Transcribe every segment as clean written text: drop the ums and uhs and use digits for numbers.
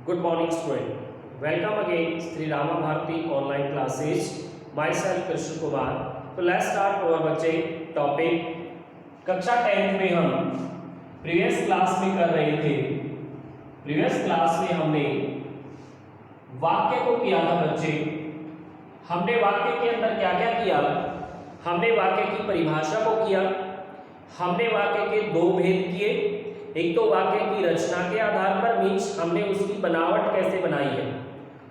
Good morning, student. Welcome again, Sri Rama Bharati online classes. Myself Krishna Kumar. तो let's start our बच्चे topic कक्षा 10th में हम previous class में कर रहे थे। प्रीवियस क्लास में हमने वाक्य को किया था बच्चे। हमने वाक्य के अंदर क्या क्या किया? हमने वाक्य की परिभाषा को किया, हमने वाक्य के दो भेद किए। एक तो वाक्य की रचना के आधार पर मीन्स हमने उसकी बनावट कैसे बनाई है,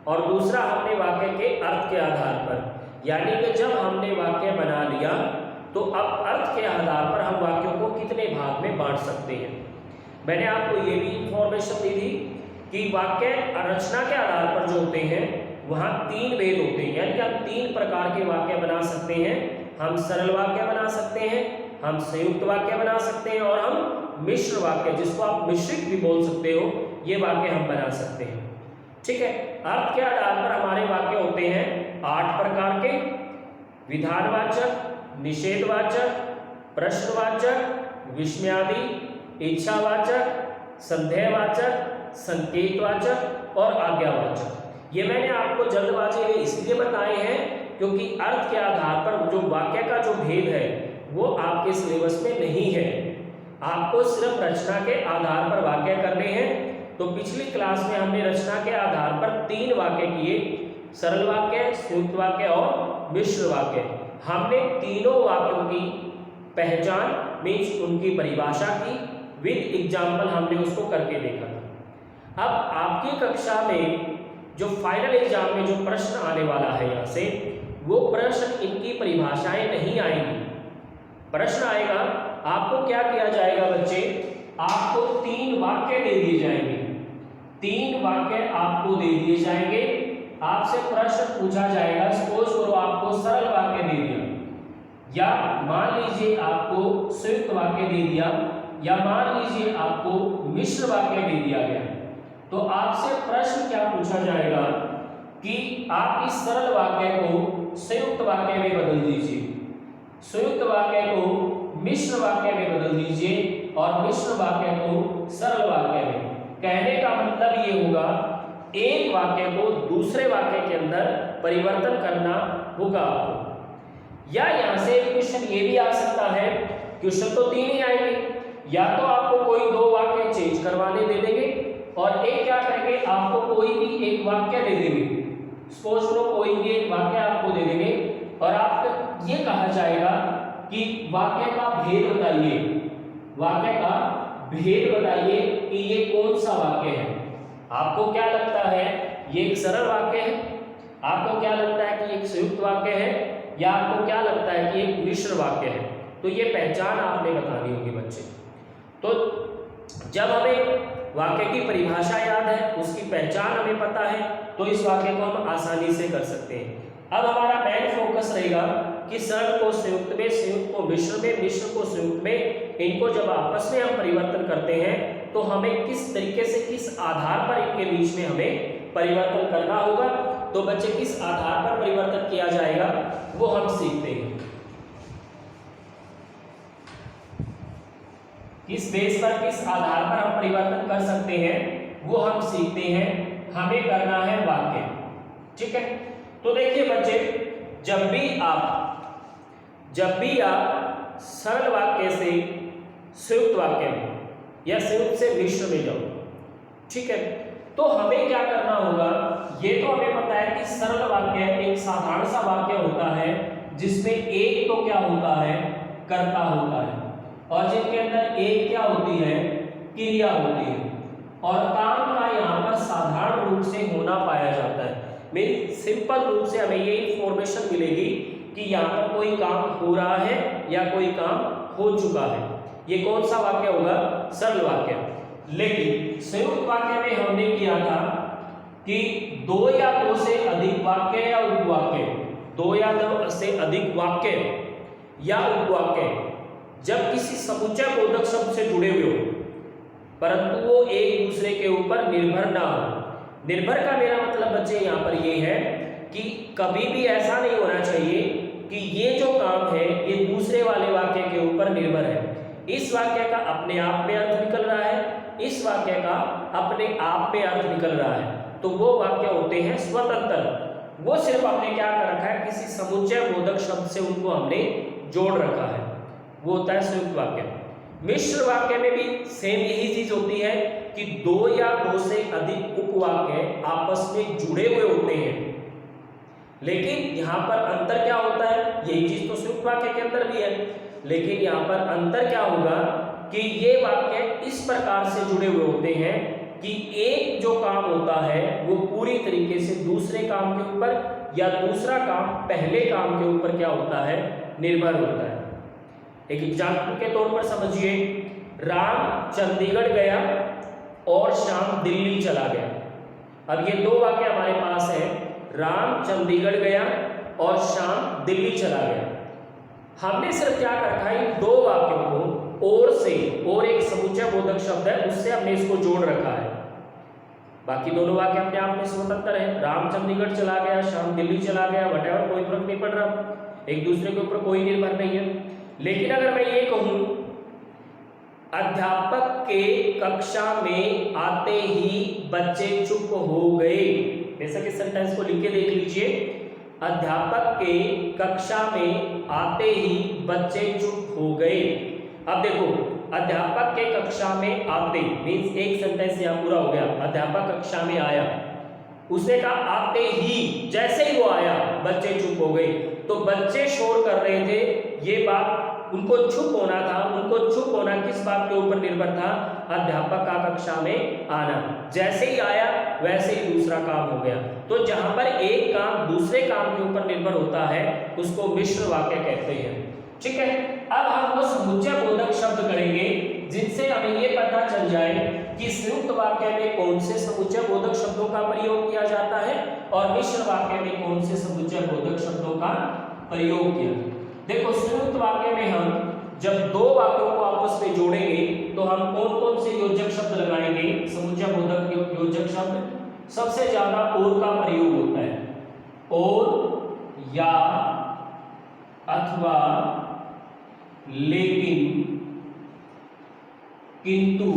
और दूसरा हमने वाक्य के अर्थ के आधार पर, यानी कि जब हमने वाक्य बना लिया तो अब अर्थ के आधार पर हम वाक्यों को कितने भाग में बांट सकते हैं। मैंने आपको ये भी इंफॉर्मेशन दी थी कि वाक्य रचना के आधार पर जो होते हैं वहाँ तीन भेद होते हैं, यानी कि हम तीन प्रकार के वाक्य बना सकते हैं। हम सरल वाक्य बना सकते हैं, हम संयुक्त वाक्य बना सकते हैं, और हम मिश्र वाक्य, जिसको आप मिश्रित भी बोल सकते हो, ये वाक्य हम बना सकते हैं। ठीक है। अर्थ के आधार पर हमारे वाक्य होते हैं 8 प्रकार के: विधानवाचक, निषेधवाचक, प्रश्नवाचक, विस्मयादि, इच्छावाचक, संदेहवाचक, संकेतवाचक और आज्ञावाचक। ये मैंने आपको जल्दबाजी में इसलिए बताए हैं क्योंकि अर्थ के आधार पर जो वाक्य का जो भेद है वो आपके सिलेबस में नहीं है। आपको सिर्फ रचना के आधार पर वाक्य करने हैं। तो पिछली क्लास में हमने रचना के आधार पर 3 वाक्य किए: सरल वाक्य, संयुक्त वाक्य और मिश्र वाक्य। हमने तीनों वाक्यों की पहचान मीन्स उनकी परिभाषा की, विद एग्जाम्पल हमने उसको करके देखा था। अब आपकी कक्षा में जो फाइनल एग्जाम में जो प्रश्न आने वाला है यहाँ से, वो प्रश्न इनकी परिभाषाएं नहीं आएंगी। प्रश्न आएगा, आपको क्या किया जाएगा बच्चे, आपको 3 वाक्य दे दिए जाएंगे। 3 वाक्य आपको दे दिए जाएंगे, आपसे प्रश्न पूछा जाएगा। सपोज करो आपको सरल वाक्य दे दिया, या मान लीजिए आपको संयुक्त वाक्य दे दिया, या मान लीजिए आपको मिश्र वाक्य दे दिया गया। तो आपसे प्रश्न क्या पूछा जाएगा कि आप इस सरल वाक्य को संयुक्त वाक्य में बदल दीजिए, संयुक्त वाक्य को मिश्र वाक्य में बदल दीजिए, और मिश्र वाक्य को सरल वाक्य में। कहने का मतलब ये होगा, एक वाक्य को दूसरे वाक्य के अंदर परिवर्तन करना होगा आपको। या यहाँ से एक क्वेश्चन ये भी आ सकता है, क्वेश्चन तो 3 ही आएंगे, या तो आपको कोई 2 वाक्य चेंज करवाने दे देंगे, और एक क्या करेंगे, आपको कोई भी एक वाक्य दे देंगे। सपोज करो कोई भी एक वाक्य आपको दे देंगे, और आपको ये कहा जाएगा कि वाक्य का भेद बताइए, वाक्य का भेद बताइए कि ये कौन सा वाक्य है। आपको क्या लगता है ये एक सरल वाक्य है, आपको क्या लगता है कि एक संयुक्त वाक्य है, या आपको क्या लगता है कि एक मिश्र वाक्य है। तो ये पहचान आपने बतानी होगी बच्चे। तो जब हमें वाक्य की परिभाषा याद है, उसकी पहचान हमें पता है, तो इस वाक्य को हम आसानी से कर सकते हैं। अब हमारा मेन फोकस रहेगा कि सरल को संयुक्त में, संयुक्त को मिश्र में, मिश्र को संयुक्त में, इनको जब आपस में हम परिवर्तन करते हैं तो हमें किस तरीके से, किस आधार पर इनके बीच में हमें परिवर्तन करना होगा। तो बच्चे किस आधार पर परिवर्तन किया जाएगा वो हम सीखते हैं। किस बेस पर, किस आधार पर हम परिवर्तन कर सकते हैं वो हम सीखते हैं। हमें करना है वाक्य। ठीक है। तो देखिए बच्चे, जब भी आप सरल वाक्य से संयुक्त वाक्य में या संयुक्त से मिश्र में जाओ, ठीक है, तो हमें क्या करना होगा। ये तो हमें पता है कि सरल वाक्य एक साधारण सा वाक्य होता है जिसमें एक तो क्या होता है, कर्ता होता है, और जिनके अंदर एक क्या होती है, क्रिया होती है, और काम का यहाँ पर साधारण रूप से होना पाया जाता है। मेरी सिंपल रूप से हमें ये इंफॉर्मेशन मिलेगी कि यहाँ पर कोई काम हो रहा है या कोई काम हो चुका है। ये कौन सा वाक्य होगा, सरल वाक्य। लेकिन संयुक्त वाक्य में हमने किया था कि 2 या 2 से अधिक वाक्य या उपवाक्य, 2 या 2 से अधिक वाक्य या उपवाक्य जब किसी समुच्चय बोधक शब्द से जुड़े हुए हो, परंतु वो एक दूसरे के ऊपर निर्भर ना हो। निर्भर का मेरा मतलब बच्चे यहाँ पर ये है कि कभी भी ऐसा नहीं होना चाहिए कि ये जो काम है ये दूसरे वाले वाक्य के ऊपर निर्भर है। इस वाक्य का अपने आप में अर्थ निकल रहा है, इस वाक्य का अपने आप में अर्थ निकल रहा है, तो वो वाक्य होते हैं स्वतंत्र। वो सिर्फ हमने क्या कर रखा है, किसी समुच्चय बोधक शब्द से उनको हमने जोड़ रखा है, वो होता है संयुक्त वाक्य। मिश्र वाक्य में भी सेम यही चीज होती है कि दो या दो से अधिक उपवाक्य आपस में जुड़े हुए होते हैं, लेकिन यहां पर अंतर क्या होता है, यही चीज तो संयुक्त वाक्य के अंदर भी है, लेकिन यहां पर अंतर क्या होगा कि ये वाक्य इस प्रकार से जुड़े हुए होते हैं कि एक जो काम होता है वो पूरी तरीके से दूसरे काम के ऊपर या दूसरा काम पहले काम के ऊपर क्या होता है, निर्भर होता है। एक एग्जाम्पल के तौर पर समझिए, राम चंडीगढ़ गया और श्याम दिल्ली चला गया। अब ये दो वाक्य हमारे पास है, राम चंडीगढ़ गया और श्याम दिल्ली चला गया। हमने सिर्फ क्या कर रखा है, इन दो वाक्यों को और से, और एक समुच्चय बोधक शब्द है उससे हमने इसको जोड़ रखा है। बाकी दोनों वाक्य अपने आप में स्वतंत्र है, राम चंडीगढ़ चला गया, श्याम दिल्ली चला गया, वटेवर, कोई फर्क नहीं पड़ रहा, एक दूसरे के ऊपर कोई निर्भर नहीं है। लेकिन अगर मैं ये कहूं, अध्यापक के कक्षा में आते ही बच्चे चुप हो गए, बेशक इस सेंटेंस को लिख के देख लीजिए, अध्यापक के कक्षा में आते ही बच्चे चुप हो गए। अब देखो, अध्यापक के कक्षा में आते मीन्स एक सेंटेंस यहां पूरा हो गया, अध्यापक कक्षा में आया, उसने कहा आते ही, जैसे ही वो आया बच्चे चुप हो गए। तो बच्चे शोर कर रहे थे, ये बात उनको चुप होना था, उनको चुप होना किस बात के ऊपर निर्भर था, अध्यापक का कक्षा में आना। जैसे ही आया वैसे ही दूसरा काम हो गया। तो जहां पर एक काम दूसरे काम के ऊपर निर्भर होता है उसको मिश्र वाक्य कहते हैं। ठीक है, अब हम वो समुच्चय बोधक शब्द करेंगे जिनसे हमें ये पता चल जाए कि संयुक्त वाक्य में कौन से समुच्चय बोधक शब्दों का प्रयोग किया जाता है और मिश्र वाक्य में कौन से समुच्चय बोधक शब्दों का प्रयोग किया। देखो, संयुक्त वाक्य में हम जब दो वाक्यों को आपस में जोड़ेंगे तो हम कौन कौन से योजक शब्द लगाएंगे, समुच्चय बोधक योजक शब्द। सबसे ज्यादा और का प्रयोग होता है, और, या, अथवा, लेकिन, किंतु,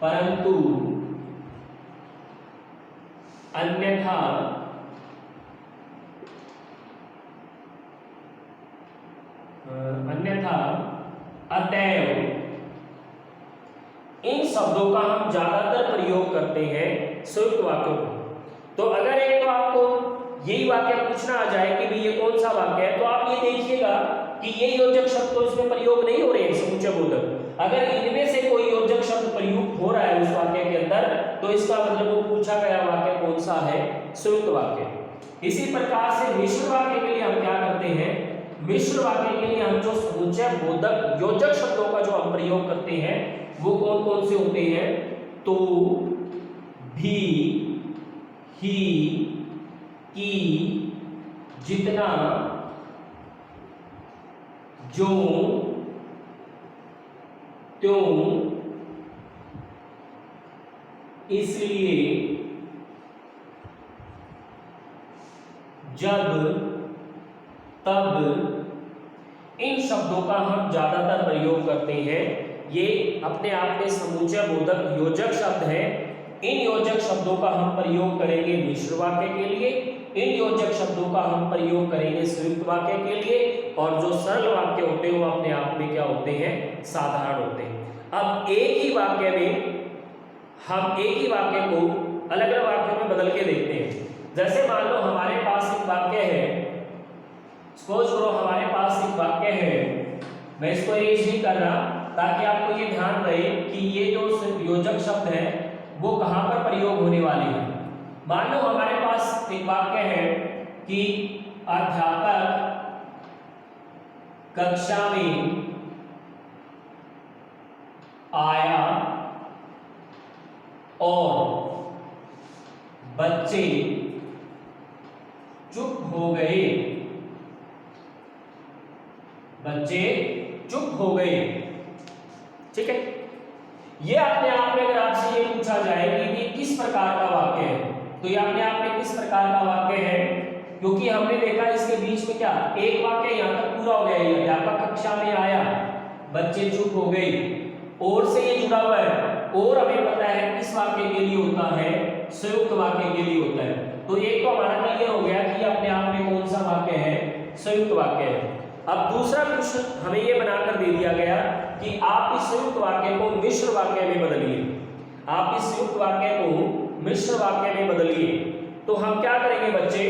परंतु, अन्यथा, अतएव, इन शब्दों का हम ज्यादातर प्रयोग करते हैं संयुक्त वाक्यों को। तो अगर एक तो आपको यही वाक्य पूछना आ जाए कि भाई ये कौन सा वाक्य है, तो आप ये देखिएगा कि ये योजक शब्द तो इसमें प्रयोग नहीं हो रहे हैं समुच्चय बोधक। अगर इनमें से कोई योजक शब्द प्रयुक्त हो रहा है उस वाक्य के अंदर, तो इसका मतलब वो पूछा गया वाक्य कौन सा है, संयुक्त वाक्य। इसी प्रकार से मिश्र वाक्य के लिए हम क्या करते हैं, मिश्र वाक्य के लिए हम जो समुच्चय बोधक योजक शब्दों का जो हम प्रयोग करते हैं वो कौन कौन से होते हैं, तो, भी, ही, की, जितना, जो, त्यों, इसलिए, जब, तब, इन शब्दों का हम ज्यादातर प्रयोग करते हैं। ये अपने आप में समुच्चय बोधक योजक शब्द हैं। इन योजक शब्दों का हम प्रयोग करेंगे मिश्र वाक्य के लिए, इन योजक शब्दों का हम प्रयोग करेंगे संयुक्त वाक्य के लिए, और जो सरल वाक्य होते हैं वो अपने आप में क्या होते हैं, साधारण होते हैं। अब एक ही वाक्य में हम एक ही वाक्य को अलग अलग वाक्यों में बदल के देखते हैं। जैसे मान लो हमारे पास एक वाक्य है, सपोज करो हमारे पास एक वाक्य है, मैं इसको इरेज नहीं कर रहा ताकि आपको ये ध्यान रहे कि ये जो योजक शब्द है वो कहाँ पर प्रयोग होने वाले हैं। मान लो हमारे पास एक वाक्य है कि अध्यापक कक्षा में आया और बच्चे चुप हो गए, बच्चे चुप हो गए। ठीक है, ये अपने आप में अगर आपसे ये पूछा जाए कि ये किस प्रकार का वाक्य है, तो ये अपने आप में किस प्रकार का वाक्य है, क्योंकि हमने देखा इसके बीच में क्या एक वाक्य यहां तक पूरा हो गया है, अध्यापक कक्षा में आया, बच्चे चुप हो गए। और से ये जुड़ा हुआ है, और हमें पता है किस वाक्य के लिए होता है, संयुक्त वाक्य के लिए होता है। तो एक तो हमारा क्लियर हो गया कि अपने आप में कौन सा वाक्य है, संयुक्त वाक्य है। अब दूसरा क्वेश्चन हमें ये बनाकर दे दिया गया कि आप इस संयुक्त वाक्य को मिश्र वाक्य में बदलिए, आप इस संयुक्त वाक्य को मिश्र वाक्य में बदलिए। तो हम क्या करेंगे बच्चे,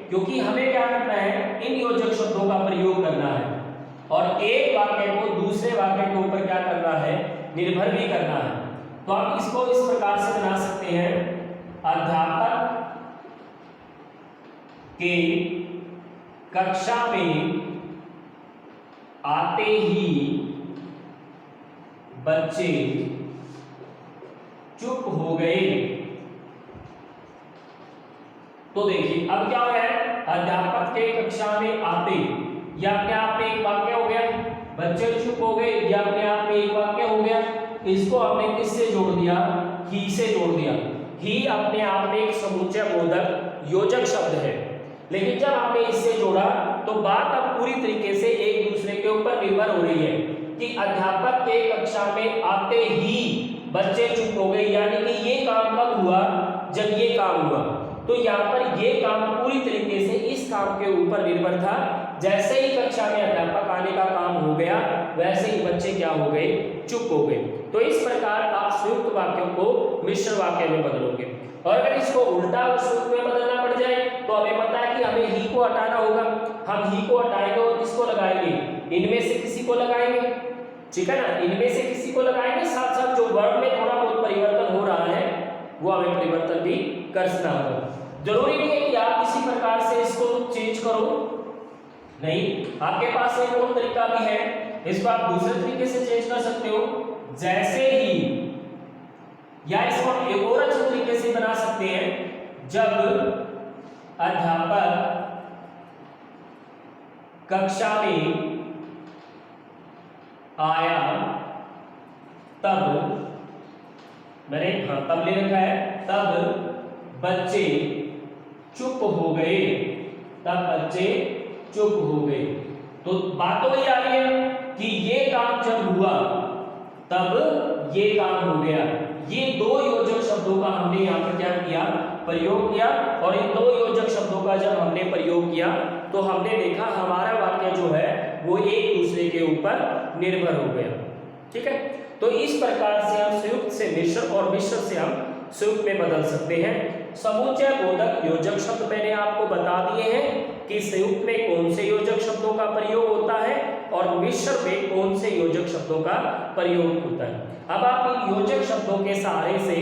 क्योंकि हमें क्या करना है, इन योजक शब्दों का प्रयोग करना है और एक वाक्य को दूसरे वाक्य के ऊपर क्या करना है, निर्भर भी करना है। तो आप इसको इस प्रकार से बना सकते हैं, अध्यापक के कक्षा में आते ही बच्चे चुप हो गए। तो देखिए अब क्या हो गया है, अध्यापक के कक्षा में आते, यह अपने आप में एक वाक्य हो गया, बच्चे चुप हो गए, यह अपने आप में एक वाक्य हो गया। इसको हमने किससे जोड़ दिया, ही से जोड़ दिया। ही अपने आप में एक समुच्चय बोधक योजक शब्द है, लेकिन जब आपने इससे जोड़ा तो बात अब पूरी तरीके से एक दूसरे के ऊपर निर्भर हो रही है कि अध्यापक के कक्षा में आते ही बच्चे चुप हो गए, यानी कि ये काम कब हुआ, जब ये काम हुआ। तो यहाँ पर ये काम पूरी तरीके से इस काम के ऊपर निर्भर था। जैसे ही कक्षा में अध्यापक आने का काम हो गया, वैसे ही बच्चे क्या हो गए, चुप हो गए। तो इस प्रकार आप संयुक्त वाक्यों को मिश्र वाक्य में बदलोगे। और अगर इसको उल्टा संयुक्त में बदलना पड़ जाए तो हमें पता है कि हमें ही को हटाना होगा। हम ही को हटाएंगे और किसको लगाएंगे, इनमें से किसी को लगाएंगे, ठीक है ना, इनमें से किसी को लगाएंगे। साथ साथ जो वर्ड में थोड़ा बहुत परिवर्तन हो रहा है वो हमें परिवर्तन भी करना होगा। जरूरी नहीं है कि आप इसी प्रकार से इसको चेंज करो, नहीं, आपके पास एक और तरीका भी है, इसको आप दूसरे तरीके से चेंज कर सकते हो। जैसे ही, या इसको हम एक और अच्छे तरीके से बना सकते हैं, जब अध्यापक कक्षा में आया तब, मैंने तब ले रखा है, तब बच्चे चुप हो गए, तब बच्चे चुप हो गए। तो बात तो वही आ रही है कि ये काम जब हुआ तब ये काम हो गया। ये दो योजक शब्दों का हमने यहाँ पर क्या किया, प्रयोग किया। और इन दो योजक शब्दों का जब हमने प्रयोग किया तो हमने देखा हमारा वाक्य जो है वो एक दूसरे के ऊपर निर्भर हो गया, ठीक है। तो इस प्रकार से हम संयुक्त से मिश्र और मिश्र से हम संयुक्त में बदल सकते हैं। समुच्चय बोधक योजक शब्द मैंने आपको बता दिए हैं कि संयुक्त में कौन से योजक शब्दों का प्रयोग होता है और मिश्र में कौन से योजक शब्दों का प्रयोग होता है। अब आप इन योजक शब्दों के सहारे से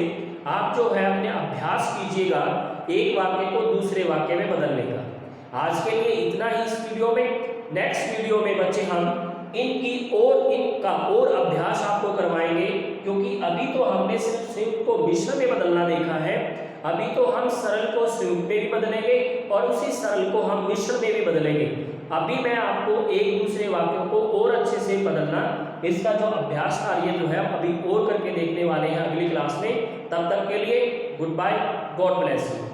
आप जो है अपने अभ्यास कीजिएगा एक वाक्य को दूसरे वाक्य में बदलने का। आज के लिए इतना ही इस वीडियो में। नेक्स्ट वीडियो में बच्चे हम इनका और अभ्यास आपको करवाएंगे, क्योंकि अभी तो हमने सिर्फ संयुक्त को मिश्र में बदलना देखा है। अभी तो हम सरल को संयुक्त में भी बदलेंगे और उसी सरल को हम मिश्र में भी बदलेंगे। अभी मैं आपको एक दूसरे वाक्यों को और अच्छे से बदलना, इसका जो अभ्यास कार्य जो है अभी और करके देखने वाले हैं अगली क्लास में। तब तक के लिए goodbye, God bless you.